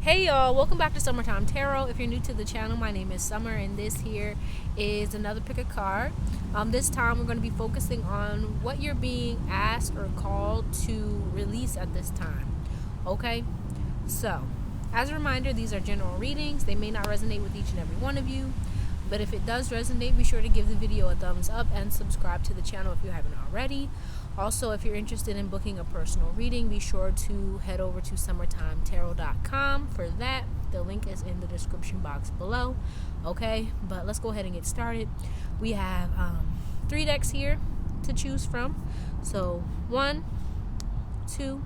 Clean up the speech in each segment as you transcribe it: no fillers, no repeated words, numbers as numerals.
Hey y'all, welcome back to Summertime Tarot. If you're new to the channel, my name is Summer and this here is another pick a card. This time we're going to be focusing on what you're being asked or called to release at this time. Okay, so as a reminder, these are general readings. They may not resonate with each and every one of you, but if it does resonate, be sure to give the video a thumbs up and subscribe to the channel if you haven't already. Also, if you're interested in booking a personal reading, be sure to head over to summertimetarot.com for that. The link is in the description box below. Okay, but let's go ahead and get started. We have 3 decks here to choose from. So 1, 2,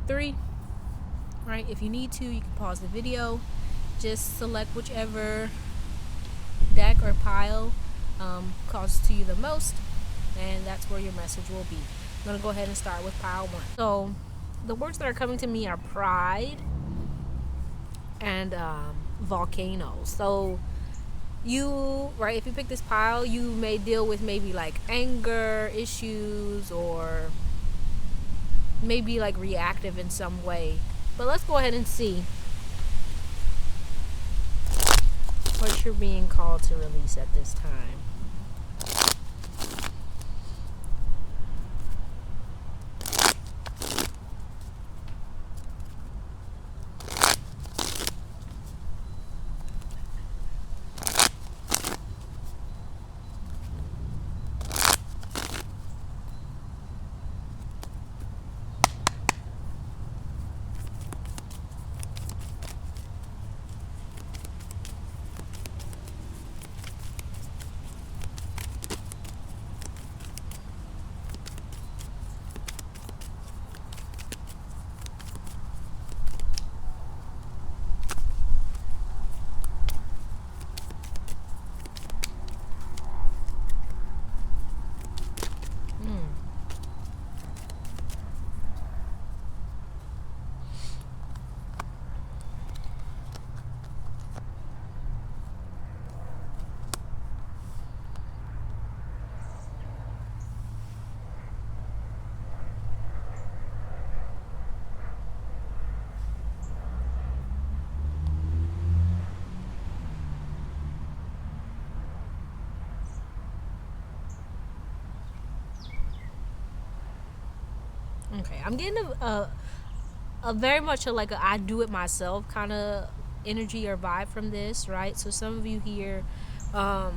3. All right, if you need to, you can pause the video. Just select whichever deck or pile calls to you the most, and that's where your message will be. I'm going to go ahead and start with pile 1. So the words that are coming to me are pride and volcanoes. So you, right, if you pick this pile, you may deal with maybe like anger issues or maybe like reactive in some way. But let's go ahead and see what you're being called to release at this time. Okay, I'm getting a very much like a I do it myself kind of energy or vibe from this, right? So some of you here, right,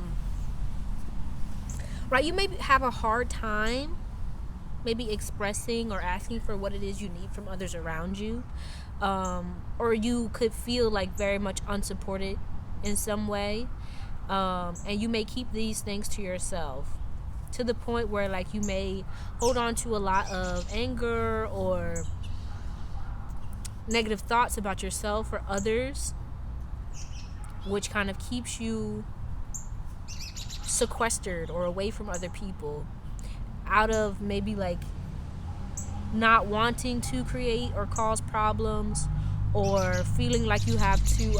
you may have a hard time maybe expressing or asking for what it is you need from others around you, or you could feel like very much unsupported in some way, and you may keep these things to yourself, to the point where like you may hold on to a lot of anger or negative thoughts about yourself or others, which kind of keeps you sequestered or away from other people out of maybe like not wanting to create or cause problems, or feeling like you have to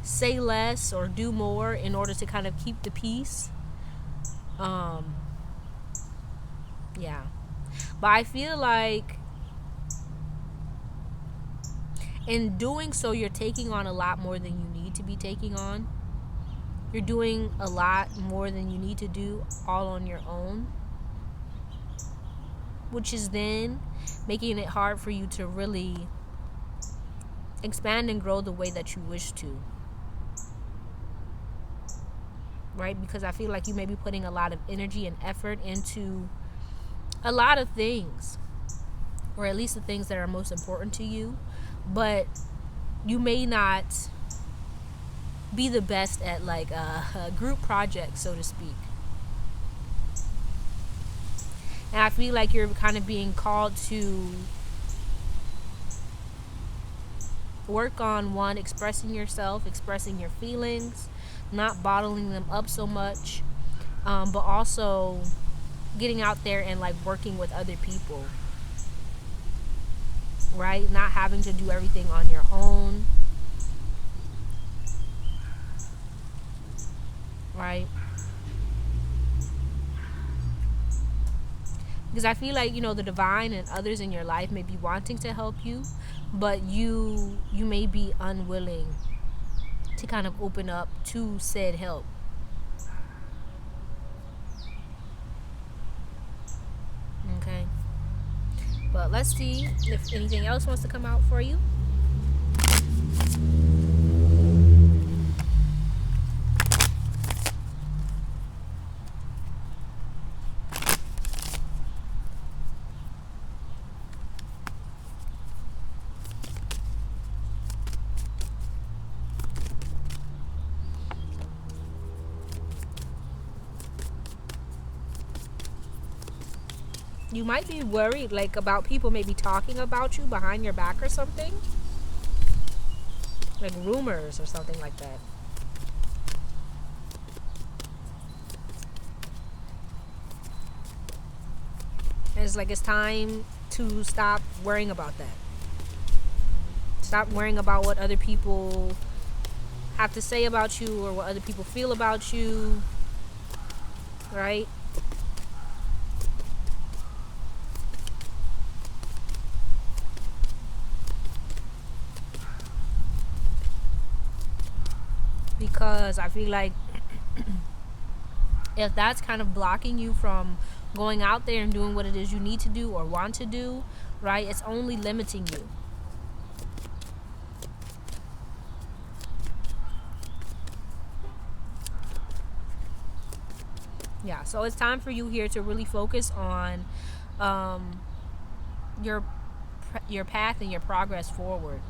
say less or do more in order to kind of keep the peace. Yeah, but I feel like in doing so, you're taking on a lot more than you need to be taking on. You're doing a lot more than you need to do all on your own, which is then making it hard for you to really expand and grow the way that you wish to. Right? Because I feel like you may be putting a lot of energy and effort into a lot of things, or at least the things that are most important to you, but you may not be the best at like a group project, so to speak. And I feel like you're kind of being called to work on, one, expressing yourself, expressing your feelings, not bottling them up so much, but also getting out there and like working with other people, right? Not having to do everything on your own, right? Because I feel like, the divine and others in your life may be wanting to help you, but you may be unwilling to kind of open up to said help. Okay. But let's see if anything else wants to come out for you. You might be worried, like, about people maybe talking about you behind your back or something. Like rumors or something like that. And it's like it's time to stop worrying about that. Stop worrying about what other people have to say about you or what other people feel about you. Right? Because I feel like if that's kind of blocking you from going out there and doing what it is you need to do or want to do, right, it's only limiting you. Yeah, so it's time for you here to really focus on your path and your progress forward,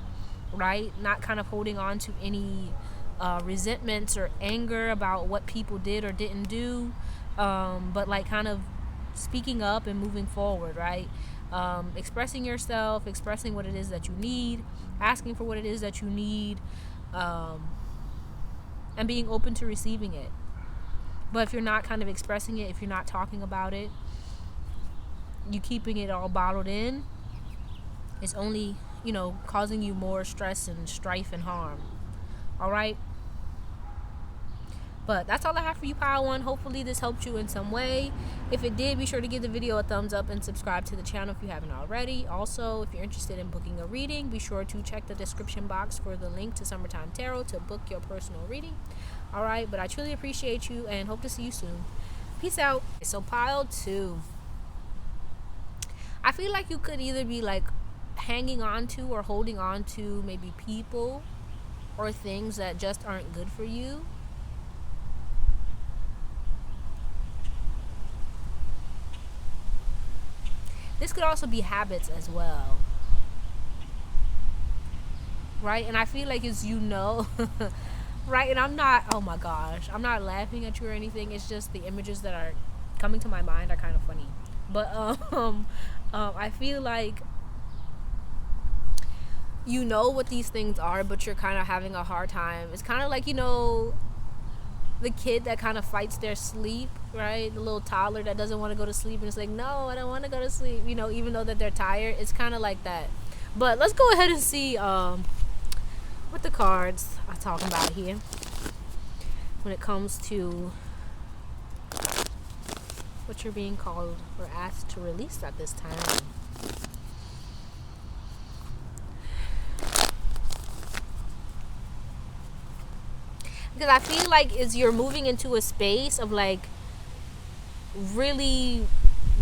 right? Not kind of holding on to any resentments or anger about what people did or didn't do, but like kind of speaking up and moving forward, right? Expressing yourself, expressing what it is that you need, asking for what it is that you need, and being open to receiving it. But if you're not kind of expressing it, if you're not talking about it, you keeping it all bottled in, it's only, causing you more stress and strife and harm. All right? But that's all I have for you, Pile 1. Hopefully this helped you in some way. If it did, be sure to give the video a thumbs up and subscribe to the channel if you haven't already. Also, if you're interested in booking a reading, be sure to check the description box for the link to Summertime Tarot to book your personal reading. All right, but I truly appreciate you and hope to see you soon. Peace out. So Pile 2. I feel like you could either be like hanging on to or holding on to maybe people or things that just aren't good for you. This could also be habits as well, right? And I feel like it's right? And I'm not, oh my gosh, I'm not laughing at you or anything. It's just the images that are coming to my mind are kind of funny. But I feel like you know what these things are, but you're kind of having a hard time. It's kind of like, the kid that kind of fights their sleep, right? The little toddler that doesn't want to go to sleep and it's like, no, I don't want to go to sleep, even though that they're tired. It's kind of like that. But let's go ahead and see what the cards are talking about here when it comes to what you're being called or asked to release at this time. Because I feel like you're moving into a space of like really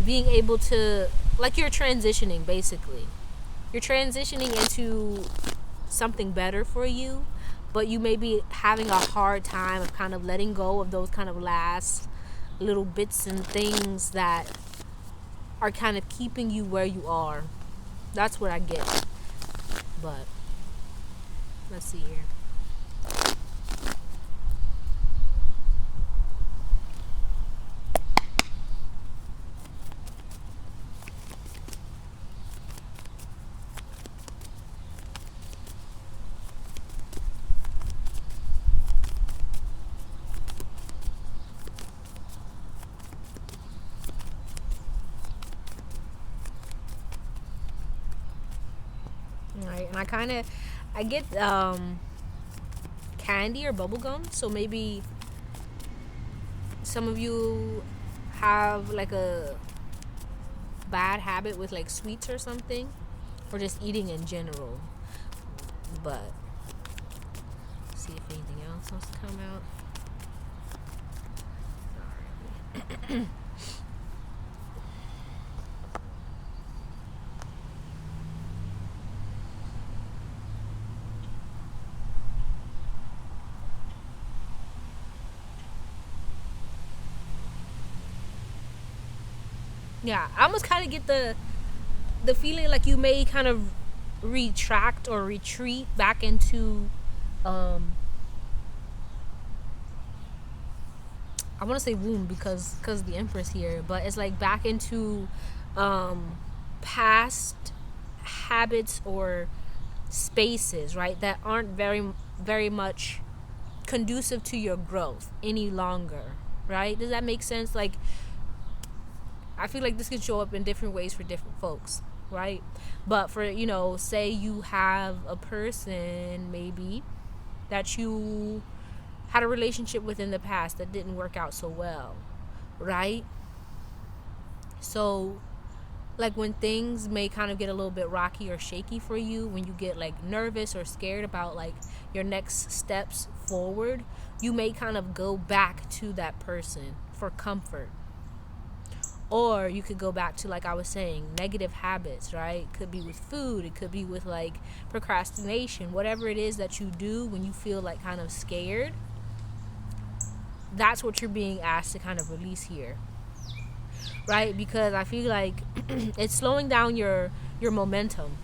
being able to, like, you're transitioning basically. You're transitioning into something better for you, but you may be having a hard time of kind of letting go of those kind of last little bits and things that are kind of keeping you where you are. That's what I get. But let's see here. Right, and I get candy or bubble gum. So maybe some of you have like a bad habit with like sweets or something, or just eating in general. But see if anything else wants to come out. Yeah, I almost kind of get the feeling like you may kind of retract or retreat back into I want to say womb because the Empress here, but it's like back into past habits or spaces, right, that aren't very much conducive to your growth any longer, right? Does that make sense? Like, I feel like this can show up in different ways for different folks, right? But for, say you have a person maybe that you had a relationship with in the past that didn't work out so well, right? So like when things may kind of get a little bit rocky or shaky for you, when you get like nervous or scared about like your next steps forward, you may kind of go back to that person for comfort. Or you could go back to, like I was saying, negative habits, right? It could be with food. It could be with like procrastination. Whatever it is that you do when you feel like kind of scared, that's what you're being asked to kind of release here, right? Because I feel like it's slowing down your momentum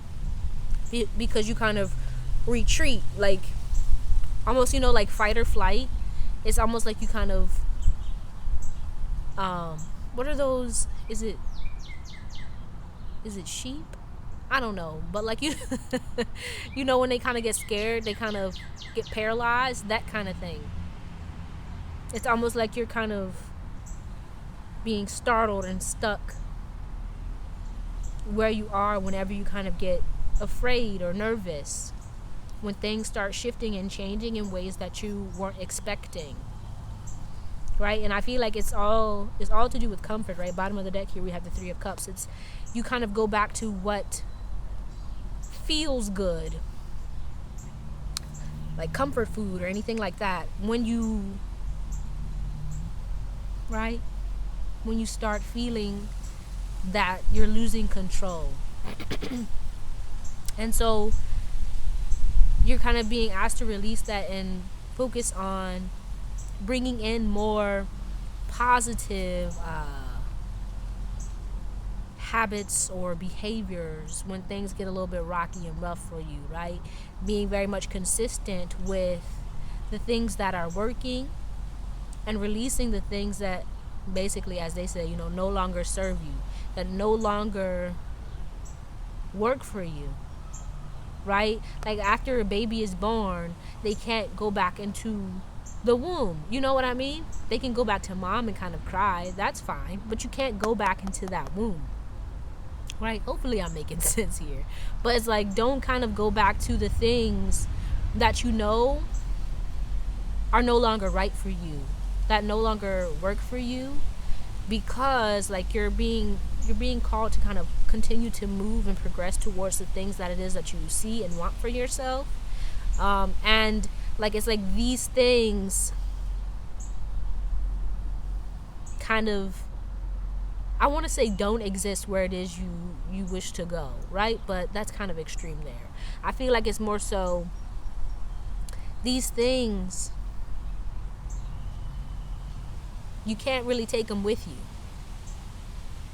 because you kind of retreat, like almost, like fight or flight. It's almost like you kind of what are those? Is it sheep? I don't know, but like you when they kind of get scared, they kind of get paralyzed, that kind of thing. It's almost like you're kind of being startled and stuck where you are whenever you kind of get afraid or nervous, when things start shifting and changing in ways that you weren't expecting, right? And I feel like it's all to do with comfort, right? Bottom of the deck here we have the Three of Cups. It's you kind of go back to what feels good, like comfort food or anything like that, when you start feeling that you're losing control. And so you're kind of being asked to release that and focus on bringing in more positive habits or behaviors when things get a little bit rocky and rough for you, right? Being very much consistent with the things that are working and releasing the things that basically, as they say, no longer serve you, that no longer work for you, right? Like after a baby is born, they can't go back into the womb. You know what I mean? They can go back to mom and kind of cry. That's fine. But you can't go back into that womb, right? Hopefully I'm making sense here. But it's like, don't kind of go back to the things that are no longer right for you, that no longer work for you, because like you're being called to kind of continue to move and progress towards the things that it is that you see and want for yourself. And like it's like these things kind of, I want to say, don't exist where it is you wish to go, right? But that's kind of extreme there. I feel like it's more so these things, you can't really take them with you.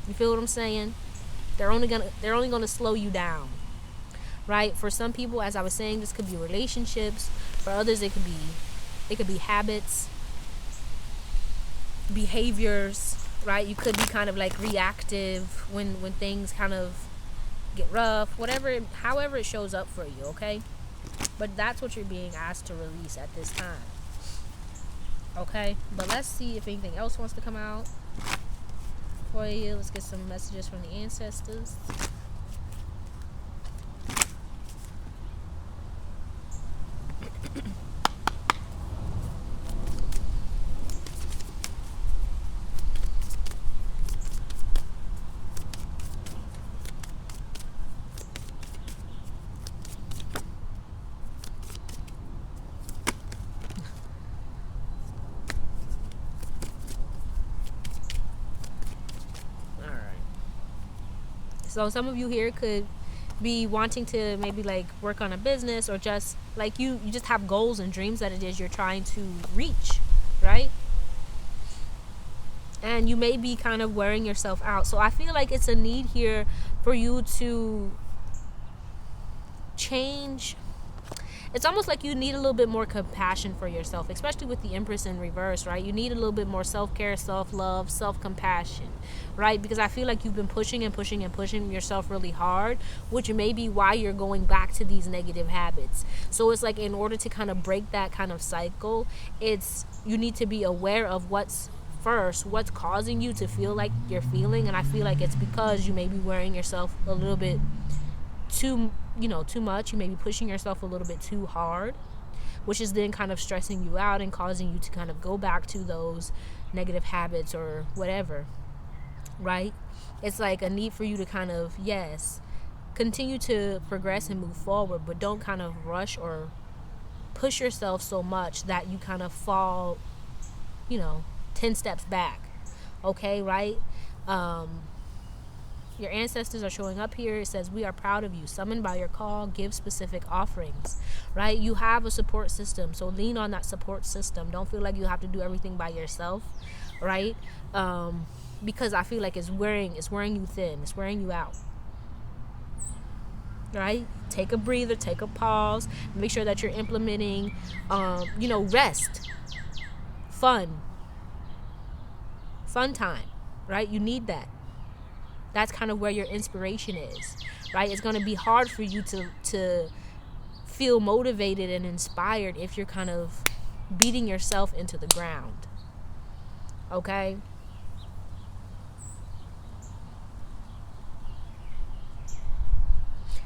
You feel what I'm saying? They're only gonna slow you down, right? For some people, as I was saying, this could be relationships. For others, it could be habits, behaviors, right? You could be kind of like reactive when things kind of get rough, however it shows up for you, okay? But that's what you're being asked to release at this time. Okay, but let's see if anything else wants to come out for you. Let's get some messages from the ancestors. So some of you here could be wanting to maybe like work on a business, or just like you just have goals and dreams that it is you're trying to reach, right? And you may be kind of wearing yourself out. So I feel like it's a need here for you to change. It's almost like you need a little bit more compassion for yourself, especially with the Empress in reverse, right? You need a little bit more self-care, self-love, self-compassion, right? Because I feel like you've been pushing yourself really hard, which may be why you're going back to these negative habits. So it's like, in order to kind of break that kind of cycle, you need to be aware of what's causing you to feel like you're feeling. And I feel like it's because you may be wearing yourself a little bit too much. You may be pushing yourself a little bit too hard, which is then kind of stressing you out and causing you to kind of go back to those negative habits or whatever, right? It's like a need for you to kind of, yes, continue to progress and move forward, but don't kind of rush or push yourself so much that you kind of fall 10 steps back. Okay, right? Your ancestors are showing up here. It says, we are proud of you. Summoned by your call, give specific offerings, right? You have a support system, so lean on that support system. Don't feel like you have to do everything by yourself, right? Because I feel like it's wearing you thin. It's wearing you out, right? Take a breather, take a pause. Make sure that you're implementing, rest, fun time, right? You need that. That's kind of where your inspiration is, right? It's going to be hard for you to feel motivated and inspired if you're kind of beating yourself into the ground, okay?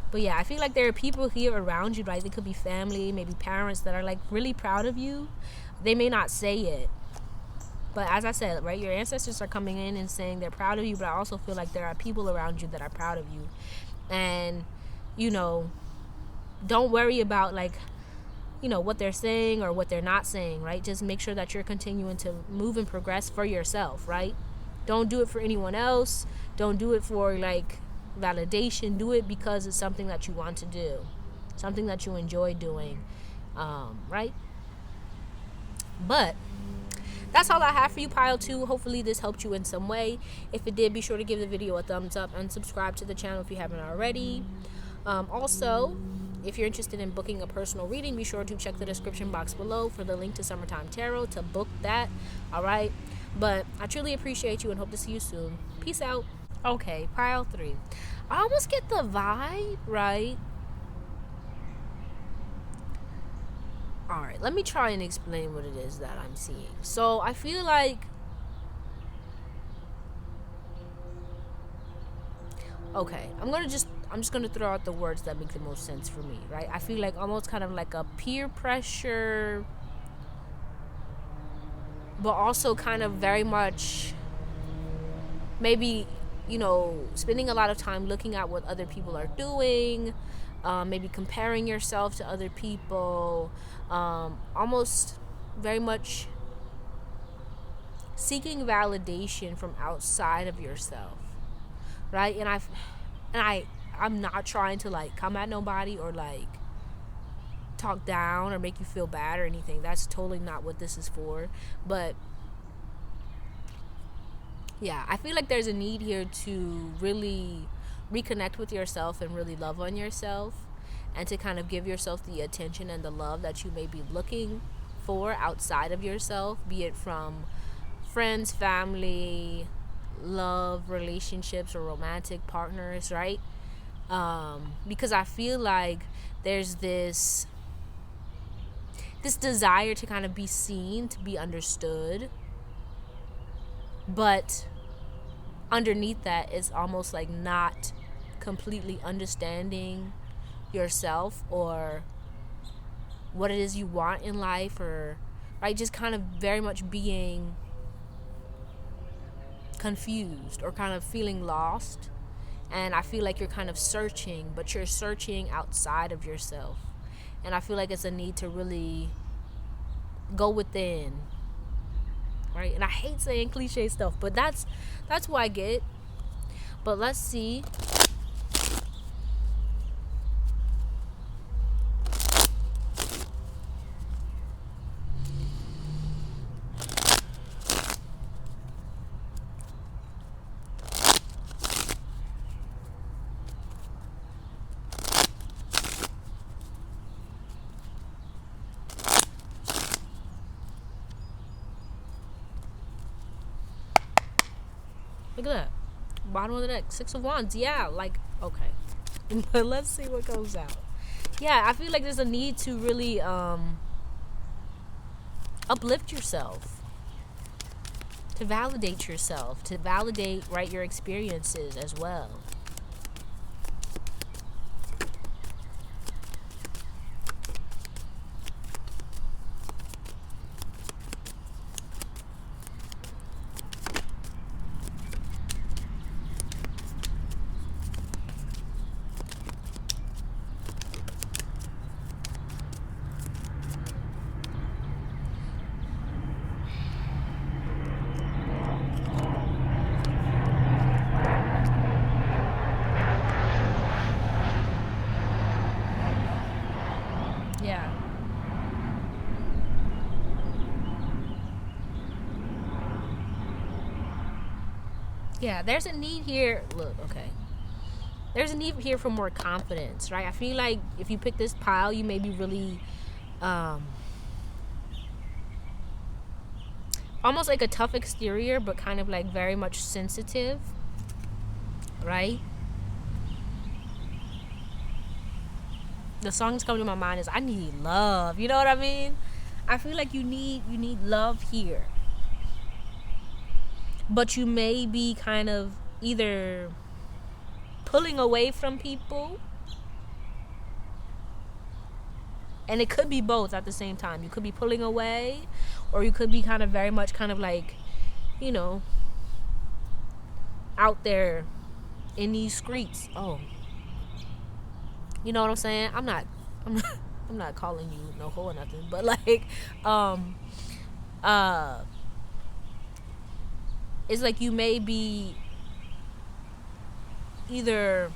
But yeah, I feel like there are people here around you, right? They could be family, maybe parents, that are like really proud of you. They may not say it, but as I said, right, your ancestors are coming in and saying they're proud of you, but I also feel like there are people around you that are proud of you. And, don't worry about what they're saying or what they're not saying, right? Just make sure that you're continuing to move and progress for yourself, right? Don't do it for anyone else. Don't do it for validation. Do it because it's something that you want to do, something that you enjoy doing, right? But that's all I have for you, pile 2. Hopefully this helped you in some way. If it did, be sure to give the video a thumbs up and subscribe to the channel if you haven't already. Also, if you're interested in booking a personal reading, be sure to check the description box below for the link to Summertime Tarot to book that. All right? But I truly appreciate you and hope to see you soon. Peace out. Okay, pile 3. I almost get the vibe, right? Alright, let me try and explain what it is that I'm seeing. So I feel like, okay, I'm just gonna throw out the words that make the most sense for me, right? I feel like almost kind of like a peer pressure, but also kind of very much maybe, spending a lot of time looking at what other people are doing, maybe comparing yourself to other people, almost very much seeking validation from outside of yourself, right? And I'm not trying to come at nobody or talk down or make you feel bad or anything. That's totally not what this is for. But yeah, I feel like there's a need here to really reconnect with yourself and really love on yourself, and to kind of give yourself the attention and the love that you may be looking for outside of yourself, be it from friends, family, love, relationships, or romantic partners, right? Because I feel like there's this desire to kind of be seen, to be understood, but underneath that is almost like not completely understanding yourself or what it is you want in life, or right, just kind of very much being confused or kind of feeling lost. And I feel like you're kind of searching, but you're searching outside of yourself. And I feel like it's a need to really go within, right? And I hate saying cliche stuff, but that's what I get. But let's see Look at that. Bottom of the deck, Six of Wands. Yeah, like, okay. But let's see what comes out. Yeah, I feel like there's a need to really uplift yourself, to validate yourself, to validate, right, your experiences as well. Yeah. Yeah, there's a need here. Look, okay. There's a need here for more confidence, right? I feel like if you pick this pile, you may be really almost like a tough exterior, but kind of like very much sensitive, right? The song that's coming to my mind is I Need Love. You know what I mean? I feel like you need love here. But you may be kind of either pulling away from people, and it could be both at the same time. You could be pulling away, or you could be kind of very much kind of like, you know, out there in these streets. Oh, you know what I'm saying? I'm not calling you no hoe or nothing, but like, it's like you may be either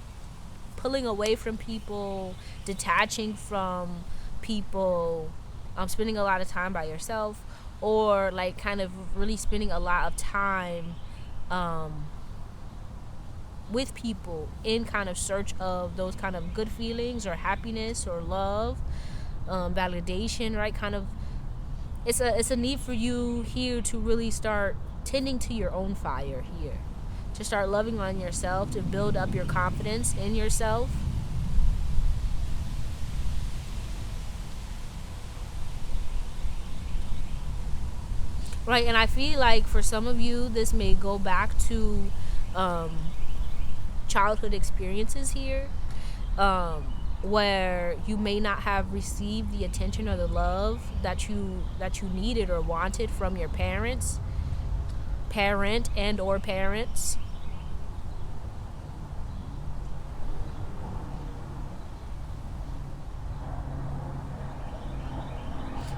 pulling away from people, detaching from people, spending a lot of time by yourself, or like kind of really spending a lot of time with people in kind of search of those kind of good feelings or happiness or love, validation, right? Kind of, it's a need for you here to really start tending to your own fire here, to start loving on yourself, to build up your confidence in yourself. Right, and I feel like for some of you, this may go back to childhood experiences here, where you may not have received the attention or the love that you needed or wanted from your parent and or parents.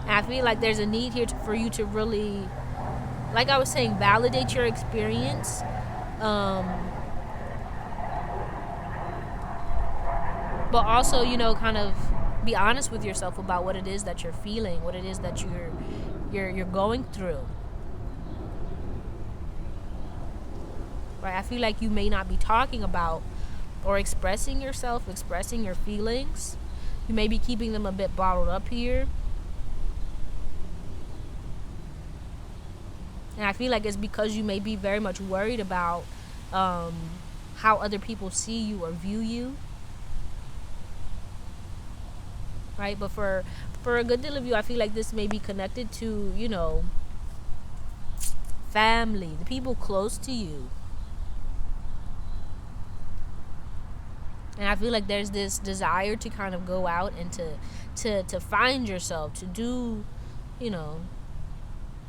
And I feel like there's a need here for you to really, like I was saying, validate your experience, but also, you know, kind of be honest with yourself about what it is that you're feeling, what it is that you're going through. Right? I feel like you may not be talking about or expressing yourself, expressing your feelings. You may be keeping them a bit bottled up here. And I feel like it's because you may be very much worried about how other people see you or view you. Right? But for a good deal of you, I feel like this may be connected to, you know, family, the people close to you. And I feel like there's this desire to kind of go out and to find yourself, to do, you know,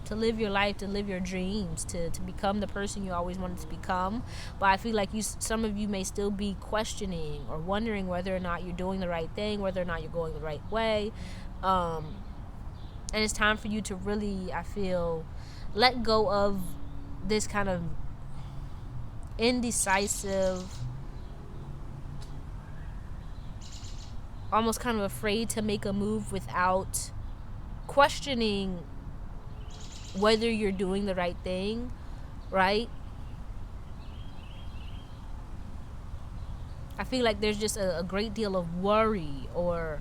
to live your life, to live your dreams, to become the person you always wanted to become. But I feel like some of you may still be questioning or wondering whether or not you're doing the right thing, whether or not you're going the right way. And it's time for you to really, I feel, let go of this kind of indecisive, almost kind of afraid to make a move without questioning whether you're doing the right thing, right? I feel like there's just a great deal of worry or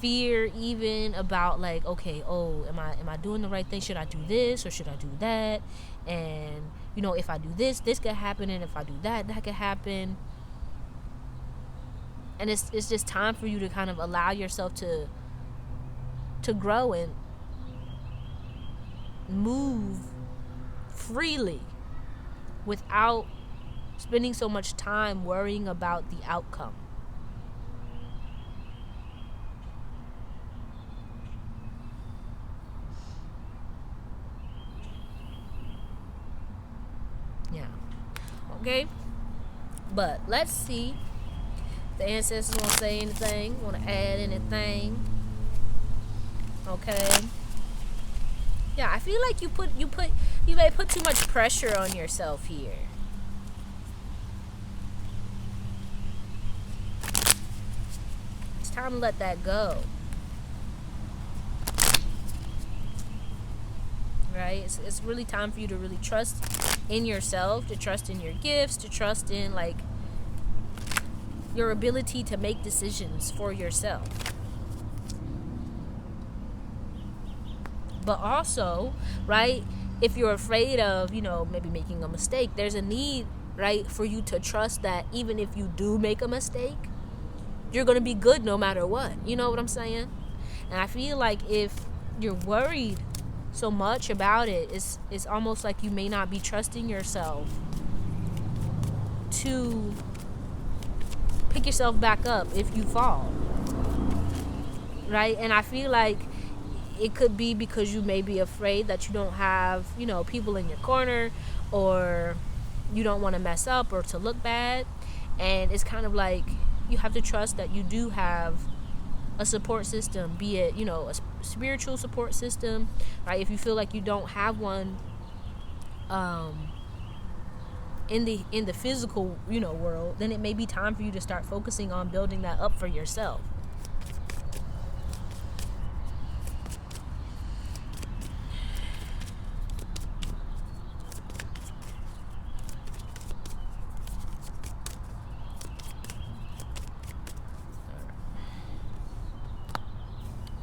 fear even about like, okay, oh, am I doing the right thing? Should I do this or should I do that? And if I do this could happen, and if I do that could happen. And it's just time for you to kind of allow yourself to grow and move freely without spending so much time worrying about the outcome. Yeah. Okay. But let's see if the ancestors want to say anything, want to add anything. Okay. Yeah, I feel like you may put too much pressure on yourself here. It's time to let that go. Right? It's really time for you to really trust in yourself, to trust in your gifts, to trust in like your ability to make decisions for yourself. But also, right, if you're afraid of, maybe making a mistake, there's a need, right, for you to trust that even if you do make a mistake, you're going to be good no matter what. You know what I'm saying? And I feel like if you're worried so much about it, it's almost like you may not be trusting yourself to pick yourself back up if you fall. Right? And I feel like it could be because you may be afraid that you don't have, people in your corner, or you don't want to mess up or to look bad. And it's kind of like you have to trust that you do have a support system, be it, a spiritual support system, right? If you feel like you don't have one in the physical, world, then it may be time for you to start focusing on building that up for yourself.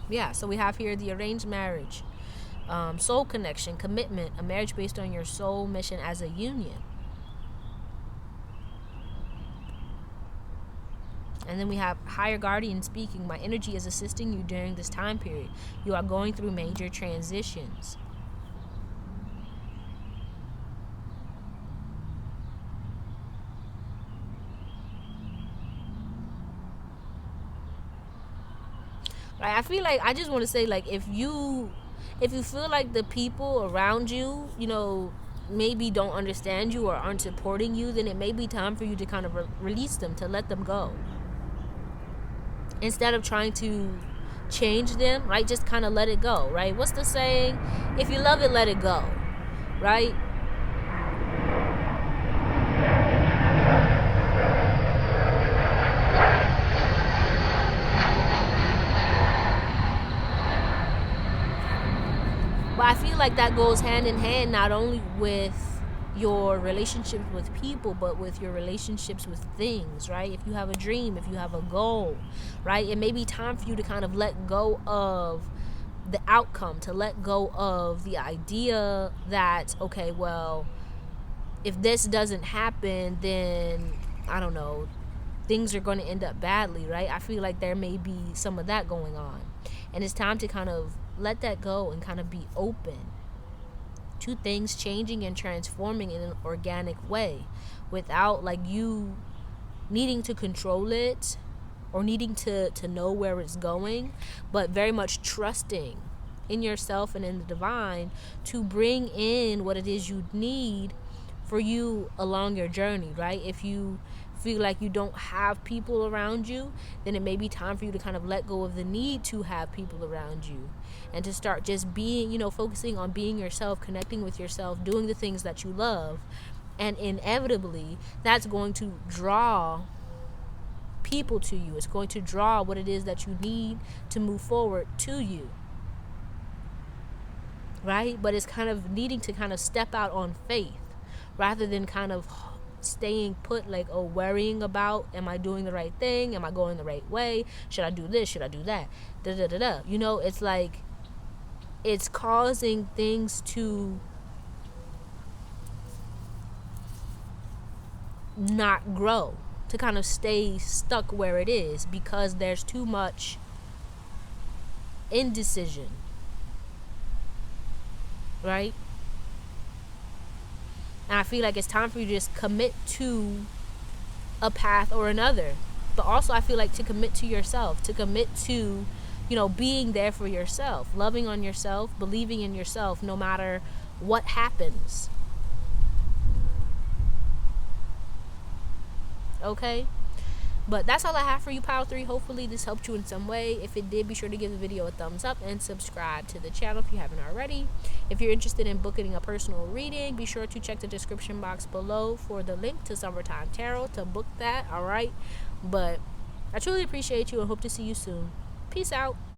Yeah, so we have here the arranged marriage, soul connection, commitment, a marriage based on your soul mission as a union. And then we have higher guardian speaking. My energy is assisting you during this time period. You are going through major transitions. Right? I feel like I just want to say, like, if you feel like the people around you, maybe don't understand you or aren't supporting you, then it may be time for you to kind of release them, to let them go. Instead of trying to change them, right? Just kind of let it go, right? What's the saying? If you love it, let it go, right? But I feel like that goes hand in hand, not only with your relationships with people, but with your relationships with things, right? If you have a dream, if you have a goal, right? It may be time for you to kind of let go of the outcome, to let go of the idea that, okay, well, if this doesn't happen, then, I don't know, things are going to end up badly, right? I feel like there may be some of that going on. And it's time to kind of let that go and kind of be open to things changing and transforming in an organic way, without like you needing to control it or needing to know where it's going, but very much trusting in yourself and in the divine to bring in what it is you need for you along your journey, right? If you feel like you don't have people around you, then it may be time for you to kind of let go of the need to have people around you and to start just being, focusing on being yourself, connecting with yourself, doing the things that you love. And inevitably, that's going to draw people to you. It's going to draw what it is that you need to move forward to you, right? But it's kind of needing to kind of step out on faith rather than kind of staying put, like, oh, worrying about, am I doing the right thing? Am I going the right way? Should I do this? Should I do that? Da da da da. You know, it's like, it's causing things to not grow, to kind of stay stuck where it is, because there's too much indecision, right? And I feel like it's time for you to just commit to a path or another. But also, I feel like to commit to yourself, to commit to, you know, being there for yourself, loving on yourself, believing in yourself, no matter what happens. Okay? But that's all I have for you, Pile 3. Hopefully this helped you in some way. If it did, be sure to give the video a thumbs up and subscribe to the channel if you haven't already. If you're interested in booking a personal reading, be sure to check the description box below for the link to Summertime Tarot to book that, alright? But I truly appreciate you and hope to see you soon. Peace out.